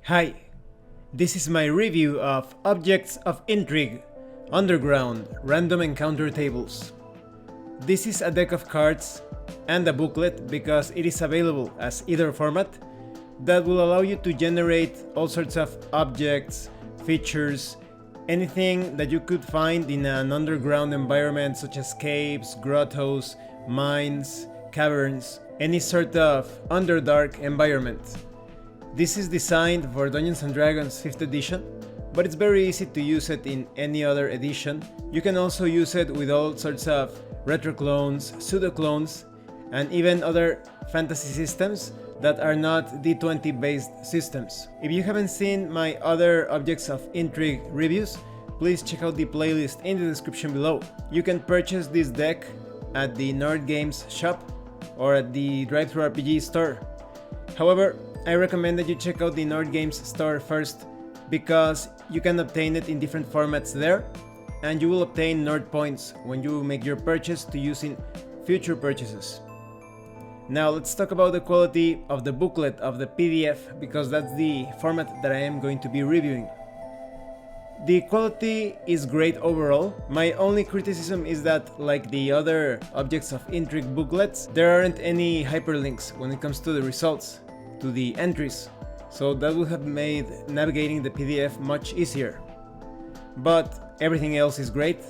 Hi, this is my review of Objects of Intrigue, Underground Random Encounter Tables. This is a deck of cards and a booklet because it is available as either format that will allow you to generate all sorts of objects, features, anything that you could find in an underground environment such as caves, grottos, mines, caverns, any sort of underdark environment. This is designed for Dungeons & Dragons 5th edition, but it's very easy to use it in any other edition. You can also use it with all sorts of retro clones, pseudo clones, and even other fantasy systems that are not D20 based systems. If you haven't seen my other Objects of Intrigue reviews, please check out the playlist in the description below. You can purchase this deck at the Nerd Games shop or at the Drive-Thru RPG store. However, I recommend that you check out the Nerd Games store first because you can obtain it in different formats there, and you will obtain Nerd points when you make your purchase to use in future purchases. Now let's talk about the quality of the booklet of the PDF because that's the format that I am going to be reviewing. The quality is great overall. My only criticism is that, like the other Objects of Intrigue booklets, there aren't any hyperlinks when it comes to the results, to the entries, so that would have made navigating the PDF much easier. But everything else is great.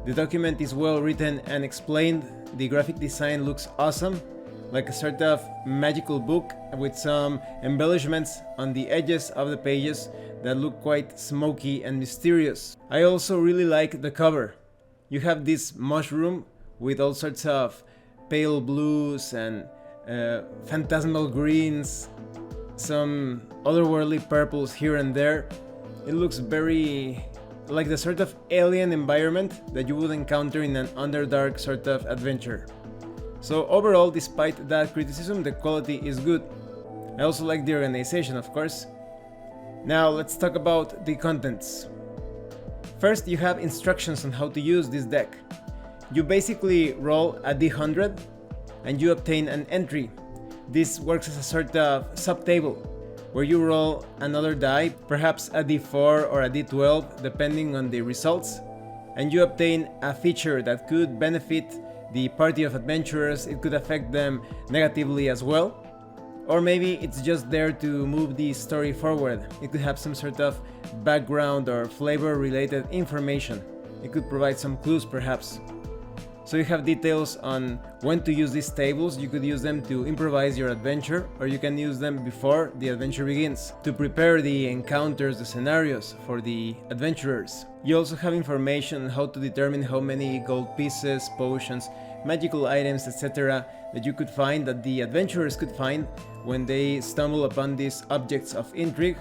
The document is well written and explained. The graphic design looks awesome, like a sort of magical book with some embellishments on the edges of the pages that look quite smoky and mysterious. I also really like the cover. You have this mushroom with all sorts of pale blues and phantasmal greens, some otherworldly purples here and there. It looks very like the sort of alien environment that you would encounter in an Underdark sort of adventure. So overall, despite that criticism, the quality is good. I also like the organization, of course. Now let's talk about the contents. First, you have instructions on how to use this deck. You basically roll a d100 and you obtain an entry. This works as a sort of sub-table where you roll another die, perhaps a d4 or a d12 depending on the results, and you obtain a feature that could benefit the party of adventurers. It could affect them negatively as well, or maybe it's just there to move the story forward. It could have some sort of background or flavor related information. It could provide some clues perhaps. So you have details on when to use these tables. You could use them to improvise your adventure, or you can use them before the adventure begins to prepare the encounters, the scenarios for the adventurers. You also have information on how to determine how many gold pieces, potions, magical items, etc. that you could find, that the adventurers could find when they stumble upon these Objects of Intrigue.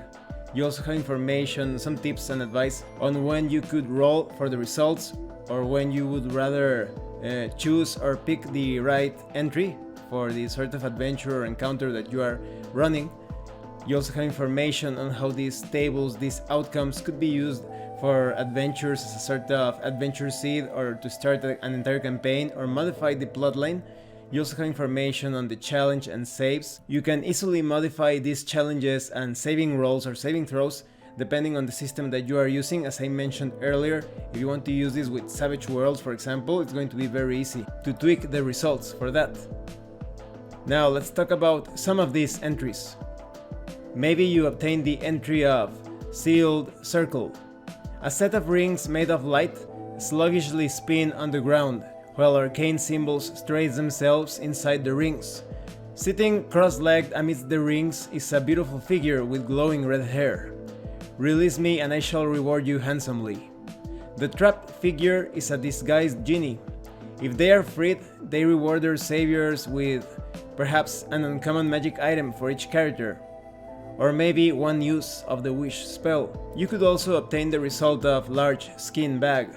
You also have information, some tips and advice on when you could roll for the results, or when you would rather choose or pick the right entry for the sort of adventure or encounter that you are running. You also have information on how these tables, these outcomes could be used for adventures as a sort of adventure seed, or to start an entire campaign or modify the plotline. You also have information on the challenge and saves. You can easily modify these challenges and saving rolls or saving throws depending on the system that you are using. As I mentioned earlier, if you want to use this with Savage Worlds, for example, it's going to be very easy to tweak the results for that. Now let's talk about some of these entries. Maybe you obtain the entry of Sealed Circle. A set of rings made of light sluggishly spin on the ground, while arcane symbols trace themselves inside the rings. Sitting cross-legged amidst the rings is a beautiful figure with glowing red hair. Release me and I shall reward you handsomely. The trapped figure is a disguised genie. If they are freed, they reward their saviors with perhaps an uncommon magic item for each character, or maybe one use of the wish spell. You could also obtain the result of Large Skin Bag.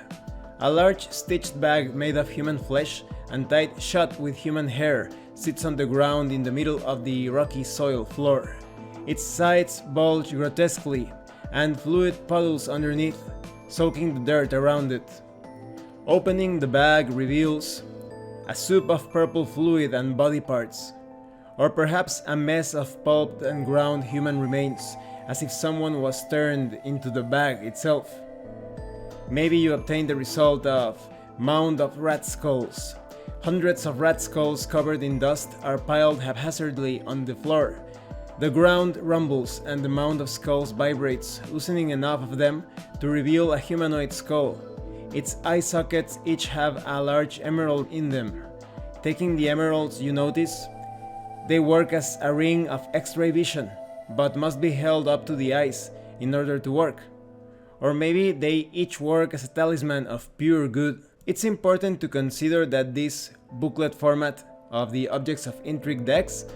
A large stitched bag made of human flesh and tied shut with human hair sits on the ground in the middle of the rocky soil floor. Its sides bulge grotesquely, and fluid puddles underneath, soaking the dirt around it. Opening the bag reveals a soup of purple fluid and body parts, or perhaps a mess of pulped and ground human remains as if someone was turned into the bag itself. Maybe you obtain the result of mound of rat skulls. Hundreds of rat skulls covered in dust are piled haphazardly on the floor. The ground rumbles and the mound of skulls vibrates, loosening enough of them to reveal a humanoid skull. Its eye sockets each have a large emerald in them. Taking the emeralds, you notice they work as a ring of X-ray vision, but must be held up to the eyes in order to work. Or maybe they each work as a talisman of pure good. It's important to consider that this booklet format of the Objects of Intrigue decks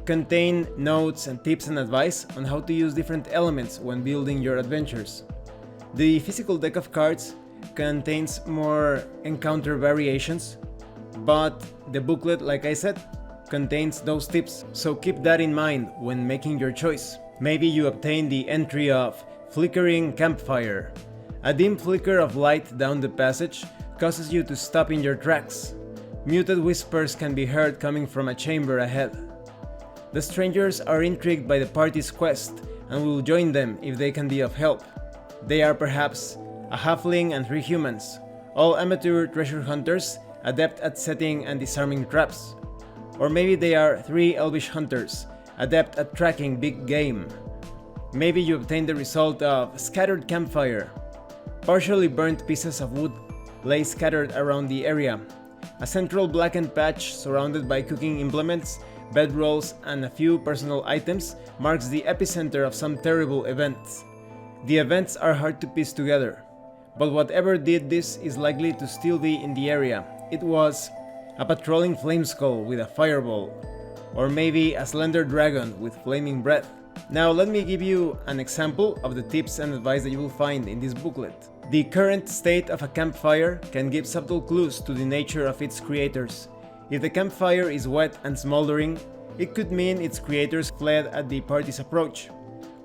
contain notes and tips and advice on how to use different elements when building your adventures. The physical deck of cards contains more encounter variations, but the booklet, like I said, contains those tips, so keep that in mind when making your choice. Maybe you obtain the entry of Flickering Campfire. A dim flicker of light down the passage causes you to stop in your tracks. Muted whispers can be heard coming from a chamber ahead. The strangers are intrigued by the party's quest and will join them if they can be of help. They are perhaps a halfling and 3 humans, all amateur treasure hunters adept at setting and disarming traps. Or maybe they are 3 elvish hunters, adept at tracking big game. Maybe you obtain the result of Scattered Campfire. Partially burnt pieces of wood lay scattered around the area. A central blackened patch surrounded by cooking implements, bedrolls, and a few personal items marks the epicenter of some terrible event. The events are hard to piece together, but whatever did this is likely to still be in the area. It was a patrolling flame skull with a fireball, or maybe a slender dragon with flaming breath. Now let me give you an example of the tips and advice that you will find in this booklet. The current state of a campfire can give subtle clues to the nature of its creators. If the campfire is wet and smoldering, it could mean its creators fled at the party's approach.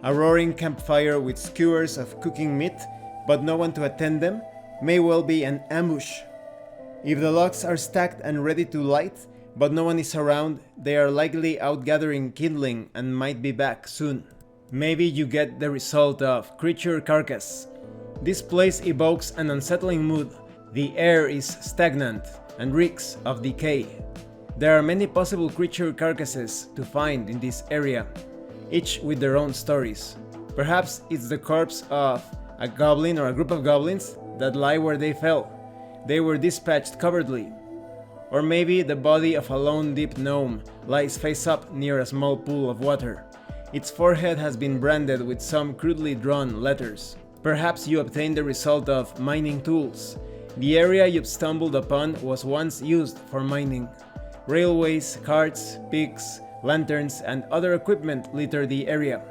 A roaring campfire with skewers of cooking meat, but no one to attend them, may well be an ambush. If the logs are stacked and ready to light, but no one is around, they are likely out gathering kindling and might be back soon. Maybe you get the result of Creature Carcass. This place evokes an unsettling mood. The air is stagnant and reeks of decay. There are many possible creature carcasses to find in this area, each with their own stories. Perhaps it's the corpse of a goblin or a group of goblins that lie where they fell. They were dispatched cowardly. Or maybe the body of a lone deep gnome lies face up near a small pool of water. Its forehead has been branded with some crudely drawn letters. Perhaps you obtain the result of mining tools. The area you've stumbled upon was once used for mining. Railways, carts, picks, lanterns, and other equipment litter the area.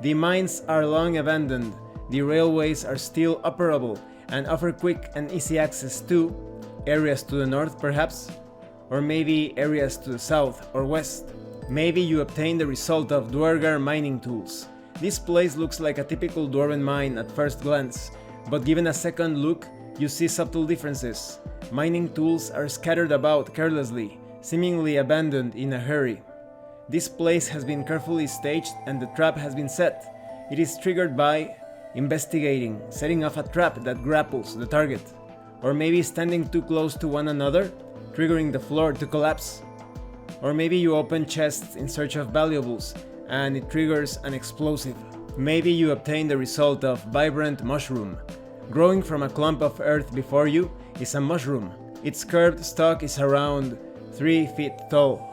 The mines are long abandoned. The railways are still operable and offer quick and easy access to areas to the north, perhaps, or maybe areas to the south or west. Maybe you obtain the result of Dwargar mining tools. This place looks like a typical dwarven mine at first glance, but given a second look, you see subtle differences. Mining tools are scattered about carelessly, seemingly abandoned in a hurry. This place has been carefully staged and the trap has been set. It is triggered by investigating, setting off a trap that grapples the target, or maybe standing too close to one another, triggering the floor to collapse. Or maybe you open chests in search of valuables and it triggers an explosive. Maybe you obtain the result of Vibrant Mushroom. Growing from a clump of earth before you is a mushroom. Its curved stalk is around 3 feet tall.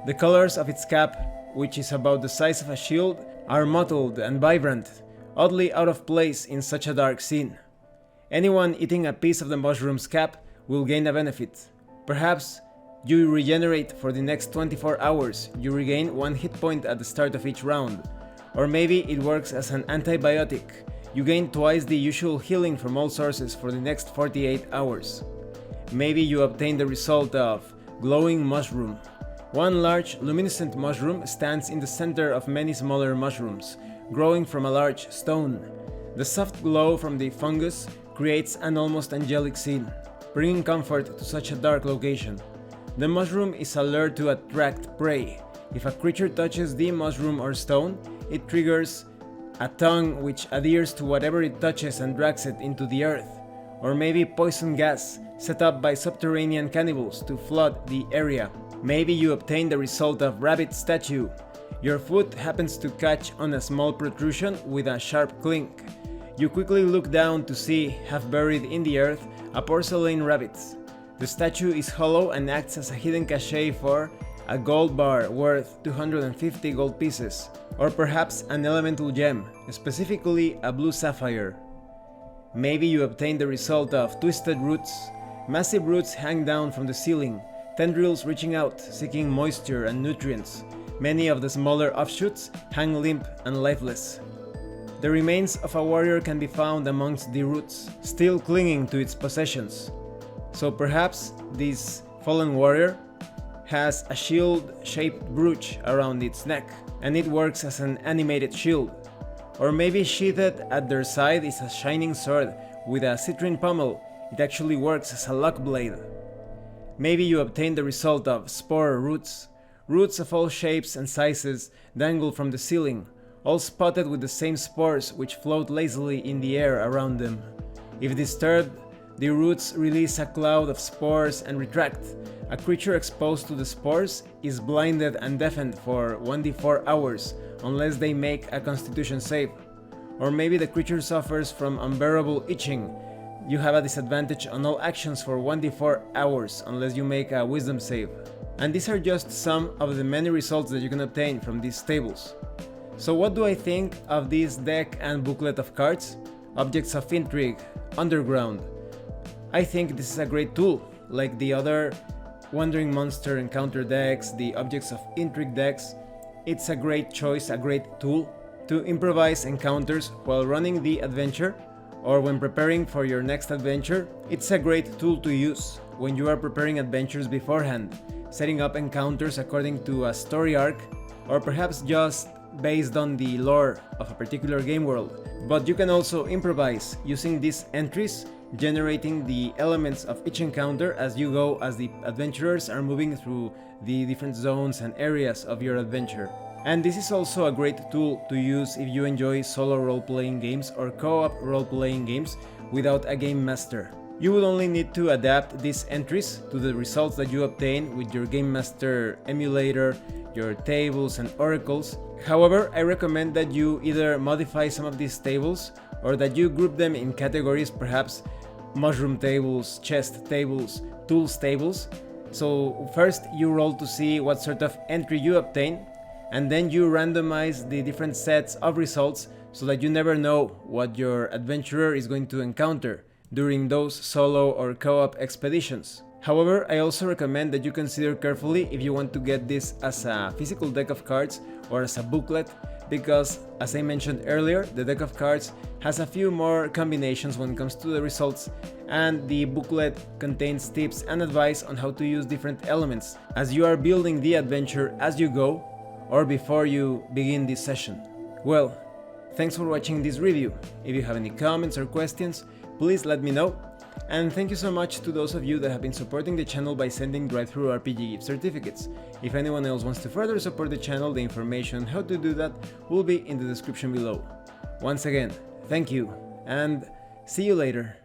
The colors of its cap, which is about the size of a shield, are mottled and vibrant, oddly out of place in such a dark scene. Anyone eating a piece of the mushroom's cap will gain a benefit. Perhaps you regenerate for the next 24 hours, you regain 1 hit point at the start of each round. Or maybe it works as an antibiotic. You gain twice the usual healing from all sources for the next 48 hours. Maybe you obtain the result of Glowing Mushroom. One large, luminescent mushroom stands in the center of many smaller mushrooms, growing from a large stone. The soft glow from the fungus creates an almost angelic scene, bringing comfort to such a dark location. The mushroom is a lure to attract prey. If a creature touches the mushroom or stone, it triggers a tongue which adheres to whatever it touches and drags it into the earth, or maybe poison gas set up by subterranean cannibals to flood the area. Maybe you obtain the result of rabbit statue. Your foot happens to catch on a small protrusion with a sharp clink. You quickly look down to see, half buried in the earth, a porcelain rabbit. The statue is hollow and acts as a hidden cachet for a gold bar worth 250 gold pieces, or perhaps an elemental gem, specifically a blue sapphire. Maybe you obtain the result of twisted roots. Massive roots hang down from the ceiling, tendrils reaching out, seeking moisture and nutrients. Many of the smaller offshoots hang limp and lifeless. The remains of a warrior can be found amongst the roots, still clinging to its possessions. So perhaps this fallen warrior has a shield-shaped brooch around its neck, and it works as an animated shield. Or maybe sheathed at their side is a shining sword with a citrine pommel. It actually works as a lock blade. Maybe you obtain the result of spore roots. Roots of all shapes and sizes dangle from the ceiling, all spotted with the same spores which float lazily in the air around them. If disturbed, the roots release a cloud of spores and retract. A creature exposed to the spores is blinded and deafened for 1d4 hours unless they make a constitution save. Or maybe the creature suffers from unbearable itching. You have a disadvantage on all actions for 1d4 hours unless you make a wisdom save. And these are just some of the many results that you can obtain from these tables. So what do I think of this deck and booklet of cards? Objects of Intrigue, Underground. I think this is a great tool, like the other Wandering Monster encounter decks, the Objects of Intrigue decks. It's a great choice, a great tool to improvise encounters while running the adventure or when preparing for your next adventure. It's a great tool to use when you are preparing adventures beforehand, setting up encounters according to a story arc, or perhaps just based on the lore of a particular game world. But you can also improvise using these entries, generating the elements of each encounter as you go, as the adventurers are moving through the different zones and areas of your adventure. And this is also a great tool to use if you enjoy solo role-playing games or co-op role-playing games without a game master. You will only need to adapt these entries to the results that you obtain with your Game Master emulator, your tables and oracles. However, I recommend that you either modify some of these tables or that you group them in categories, perhaps mushroom tables, chest tables, tools tables. So first you roll to see what sort of entry you obtain, and then you randomize the different sets of results so that you never know what your adventurer is going to encounter during those solo or co-op expeditions. However, I also recommend that you consider carefully if you want to get this as a physical deck of cards or as a booklet, because as I mentioned earlier, the deck of cards has a few more combinations when it comes to the results, and the booklet contains tips and advice on how to use different elements as you are building the adventure as you go or before you begin this session. Well, thanks for watching this review. If you have any comments or questions, please let me know. And thank you so much to those of you that have been supporting the channel by sending drive-thru RPG gift certificates. If anyone else wants to further support the channel, the information on how to do that will be in the description below. Once again, thank you, and see you later.